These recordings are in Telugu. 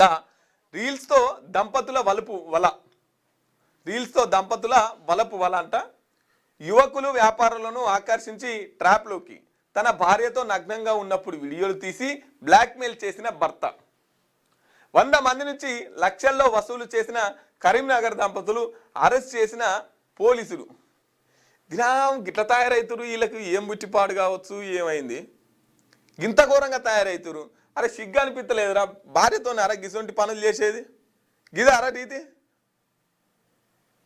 రీల్స్తో దంపతుల వలపు వల రీల్స్తో దంపతుల వలపు వల అంట. యువకులు వ్యాపారులను ఆకర్షించి ట్రాప్లోకి తన భార్యతో నగ్నంగా ఉన్నప్పుడు వీడియోలు తీసి బ్లాక్మెయిల్ చేసిన భర్త. 100 మంది నుంచి లక్షల్లో వసూలు చేసిన కరీంనగర్ దంపతులు అరెస్ట్ చేసిన పోలీసులు. దినం గిట్ల తయారవుతురు, వీళ్ళకి ఏం బుట్టిపాడు కావచ్చు, ఏమైంది గింత ఘోరంగా తయారవుతురు. అరే సిగ్గు అనిపించలేదురా భార్యతో అర గిసొంటి పనులు చేసేది, గిద అర రీతి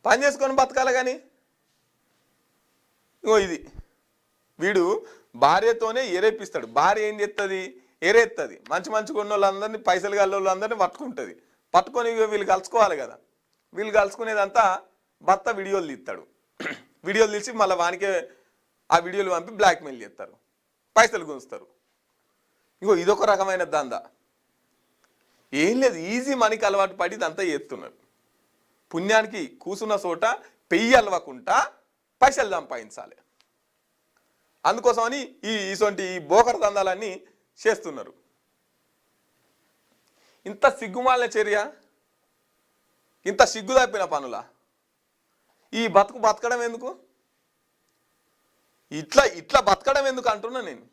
పని చేసుకొని బతకాలి. కానీ ఇంకో ఇది వీడు భార్యతోనే ఎరేపిస్తాడు. భార్య ఏం చేస్తుంది, ఎరేస్తుంది. మంచి కొన్న వాళ్ళందరినీ, పైసలు గల్ల వాళ్ళందరినీ పట్టుకుంటుంది. పట్టుకొని వీళ్ళు కలుసుకోవాలి కదా, వీళ్ళు కలుసుకునేదంతా భర్త వీడియోలు తీస్తాడు. వీడియోలు తీసి మళ్ళీ వానికే ఆ వీడియోలు పంపి బ్లాక్మెయిల్ చేస్తారు, పైసలు గుంజుతారు. ఇంకో ఇదొక రకమైన దందా. ఏం లేదు, ఈజీ మనీకి అలవాటు పడి ఇదంతా చేస్తున్నారు. పుణ్యానికి కూసున్న చోట పెయ్యి అలవకుండా పైసలు సంపాదించాలి. అందుకోసమని ఇటువంటి బోకర దందాలన్నీ చేస్తున్నారు. ఇంత సిగ్గుమాలిన చర్య, ఇంత సిగ్గు తప్పిన పనుల ఈ బతకడం ఎందుకు, ఇట్లా బతకడం ఎందుకు అంటున్నా నేను.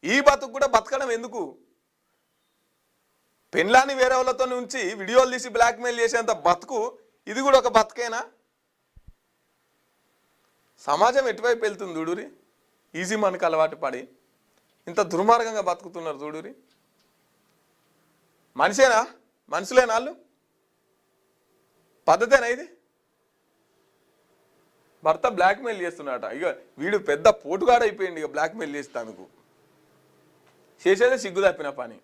ఈ బతుకు కూడా బతకడం ఎందుకు? పెళ్ళాన్ని వేరే వాళ్ళతో నుంచి వీడియోలు తీసి బ్లాక్మెయిల్ చేసేంత బతుకు ఇది కూడా ఒక బతుకేనా? సమాజం ఎటువైపు వెళ్తుంది చూడురి. ఈజీ మనకు అలవాటు పడి ఇంత దుర్మార్గంగా బతుకుతున్నారు చూడురి. మనుషులేనా వాళ్ళు? పద్ధతేనా ఇది? భర్త బ్లాక్మెయిల్ చేస్తున్నాడట. ఇక వీడు పెద్ద పోటుగాడైపోయింది. ఇక బ్లాక్మెయిల్ చేస్తానుకు చేసేదే సిగ్గు తప్పిన పని.